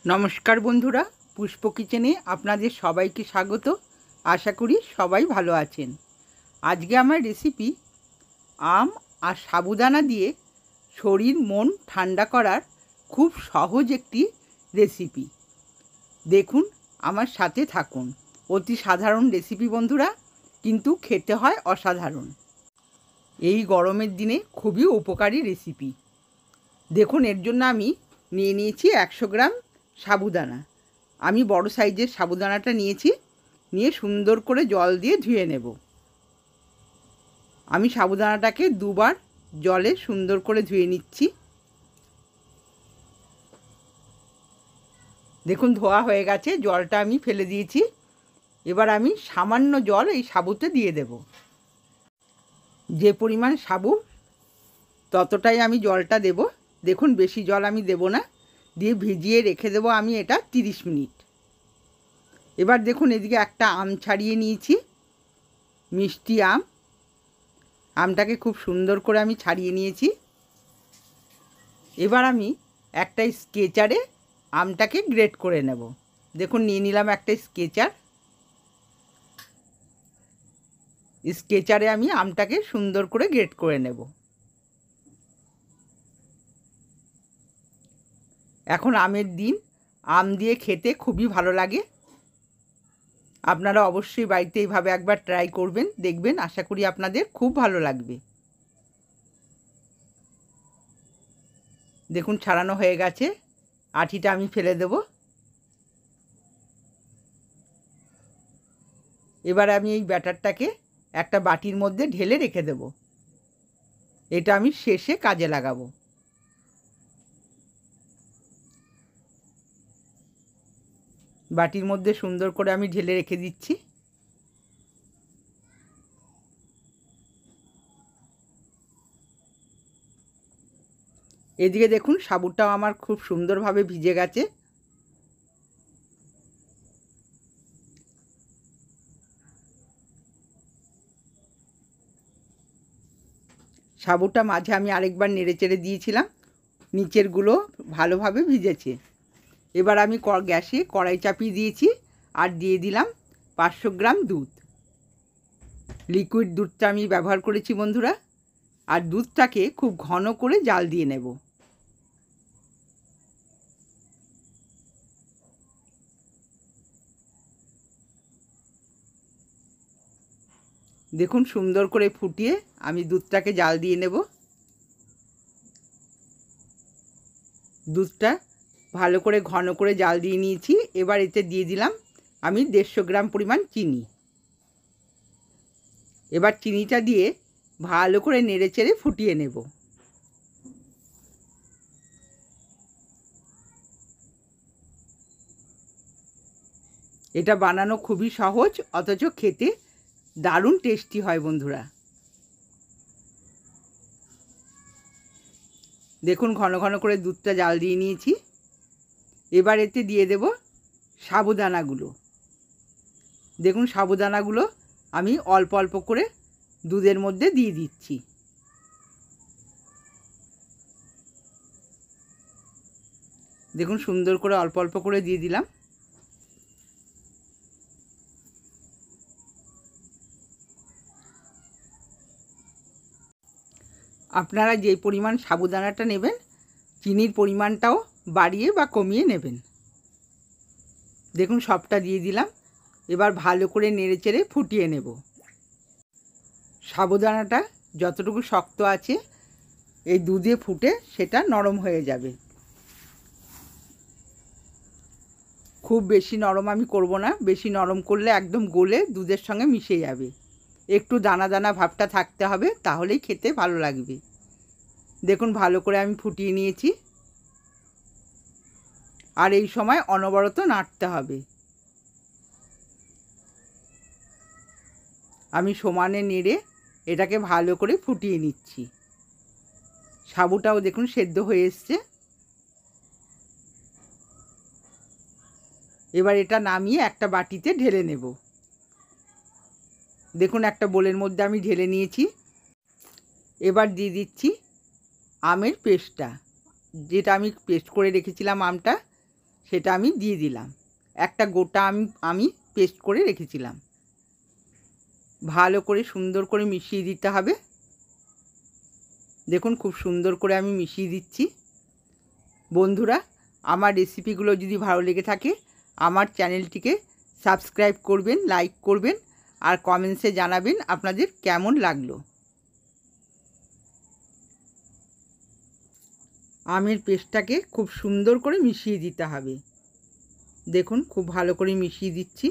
নমস্কার বন্ধুরা, পুষ্প কিচেনে আপনাদের সবাইকে স্বাগত। আশা করি সবাই ভালো আছেন। আজকে আমার রেসিপি আম আর সাবুদানা দিয়ে শরীর মন ঠান্ডা করার খুব সহজ একটি রেসিপি। দেখুন, আমার সাথে থাকুন। অতি সাধারণ রেসিপি বন্ধুরা, কিন্তু খেতে হয় অসাধারণ। এই গরমের দিনে খুবই উপকারী রেসিপি। দেখুন, এর জন্য আমি নিয়ে নিয়েছি 100 গ্রাম সাবুদানা। আমি বড় সাইজের সাবুদানাটা নিয়েছি, নিয়ে সুন্দর করে জল দিয়ে ধুয়ে নেব। আমি সাবুদানাটাকে দুবার জলে সুন্দর করে ধুয়ে নিচ্ছি। দেখুন, ধোয়া হয়ে গেছে, জলটা আমি ফেলে দিয়েছি। এবার আমি সামান্য জল এই সাবুতে দিয়ে দেব। যে পরিমাণ সাবু ততটাই আমি জলটা দেব। দেখুন, বেশি জল আমি দেব না। দিয়ে ভিজিয়ে রেখে দেবো আমি এটা 30 মিনিট। এবার দেখুন, এদিকে একটা আম ছাড়িয়ে নিয়েছি, মিষ্টি আম। আমটাকে খুব সুন্দর করে আমি ছাড়িয়ে নিয়েছি। এবার আমি একটা স্কেচারে আমটাকে গ্রেট করে নেব। দেখুন, নিয়ে নিলাম একটা স্কেচার। স্কেচারে আমি আমটাকে সুন্দর করে গ্রেট করে নেব। এখন আমের দিন, আম দিয়ে খেতে খুবই ভালো লাগে। আপনারা অবশ্যই বাড়িতে এইভাবে একবার ট্রাই করবেন, দেখবেন, আশা করি আপনাদের খুব ভালো লাগবে। দেখুন, ছাড়ানো হয়ে গেছে, আঠিটা আমি ফেলে দেব। এবার আমি এই ব্যাটারটাকে একটা বাটির মধ্যে ঢেলে রেখে দেব। এটা আমি শেষে কাজে লাগাবো। বাটির মধ্যে সুন্দর করে আমি ঢেলে রেখে দিচ্ছি। এদিকে দেখুন, সাবুটাও আমার খুব সুন্দরভাবে ভিজে গেছে। সাবুটা মাঝে আমি আরেকবার নেড়ে চেড়ে দিয়েছিলাম, নিচেরগুলো ভালোভাবে ভিজেছে। এবার আমি গ্যাসে কড়াই চাপিয়ে দিয়েছি, আর দিয়ে দিলাম 500 গ্রাম দুধ। লিকুইড দুধটা আমি ব্যবহার করেছি বন্ধুরা। আর দুধটাকে খুব ঘন করে জাল দিয়ে নেব। দেখুন, সুন্দর করে ফুটিয়ে আমি দুধটাকে জাল দিয়ে নেব। দুধটা ভালো করে ঘন করে জাল দিয়ে নিয়েছি। এবার এতে দিয়ে দিলাম আমি 150 গ্রাম পরিমাণ চিনি। এবার চিনিটা দিয়ে ভালো করে নেড়ে চেড়ে ফুটিয়ে নেব। এটা বানানো খুবই সহজ, অথচ খেতে দারুণ টেস্টি হয় বন্ধুরা। দেখুন, ঘন ঘন করে দুধটা জাল দিয়ে নিয়েছি। এবার এতে দিয়ে দেব সাবুদানাগুলো। দেখুন, সাবুদানাগুলো আমি অল্প অল্প করে দুধের মধ্যে দিয়ে দিচ্ছি। দেখুন, সুন্দর করে অল্প অল্প করে দিয়ে দিলাম। আপনারা যে পরিমাণ সাবুদানাটা নেবেন, চিনির পরিমাণটাও বাড়িয়ে বা কমিয়ে নেবেন। দেখুন, সবটা দিয়ে দিলাম। এবার ভালো করে নেড়ে চেড়ে ফুটিয়ে নেব। সাবুদানাটা যতটুকু শক্ত আছে, এই দুধে ফুটে সেটা নরম হয়ে যাবে। খুব বেশি নরম আমি করব না, বেশি নরম করলে একদম গলে দুধের সঙ্গে মিশে যাবে। একটু দানা দানা ভাবটা থাকতে হবে, তাহলেই খেতে ভালো লাগবে। দেখুন, ভালো করে আমি ফুটিয়ে নিয়েছি। আর এই সময় অনবরত নাড়তে হবে। আমি সমানে নেড়ে এটাকে ভালো করে ফুটিয়ে নিচ্ছি। সাবুটাও দেখুন সেদ্ধ হয়ে এসছে। এবার এটা নামিয়ে একটা বাটিতে ঢেলে নেব। দেখুন, একটা বোলের মধ্যে আমি ঢেলে নিয়েছি। এবার দিয়ে দিচ্ছি আমের পেস্টটা, যেটা আমি পেস্ট করে রেখেছিলাম আমটা, সেটা আমি দিয়ে দিলাম। একটা গোটা আমি পেস্ট করে রেখেছিলাম। ভালো করে সুন্দর করে মিশিয়ে দিতে হবে। দেখুন খুব সুন্দর করে আমি মিশিয়ে দিচ্ছি। বন্ধুরা, আমার রেসিপিগুলো যদি ভালো লেগে থাকে আমার চ্যানেলটিকে সাবস্ক্রাইব করবেন, লাইক করবেন আর কমেন্টসে জানাবেন আপনাদের কেমন লাগলো। আমের পেস্টটাকে খুব সুন্দর করে মিশিয়ে দিতে হবে। দেখুন খুব ভালো করে মিশিয়ে দিচ্ছি।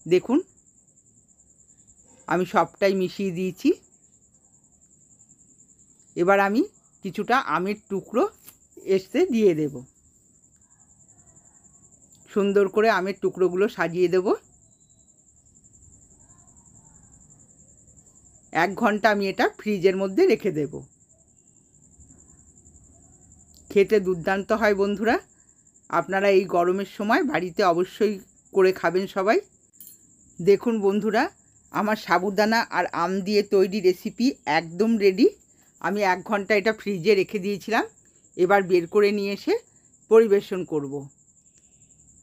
দেখুন আমি সবটাই মিশিয়ে দিয়েছি। এবার আমি কিছুটা আমের টুকরো এসে দিয়ে দেব। সুন্দর করে আমের টুকরোগুলো সাজিয়ে দেব। 1 ঘন্টা আমি এটা ফ্রিজের মধ্যে রেখে দেব। খেতে দুর্দান্ত হয় বন্ধুরা। আপনারা এই গরমের সময় বাড়িতে অবশ্যই করে খাবেন সবাই। দেখুন বন্ধুরা, আমার সাবুদানা আর আম দিয়ে তৈরি রেসিপি একদম রেডি। আমি 1 ঘন্টা এটা ফ্রিজে রেখে দিয়েছিলাম। এবার বের করে নিয়ে এসে পরিবেশন করব।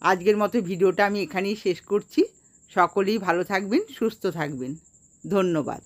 আজকের মতো ভিডিওটা আমি এখানেই শেষ করছি। সকলেই ভালো থাকবেন, সুস্থ থাকবেন। ধন্যবাদ।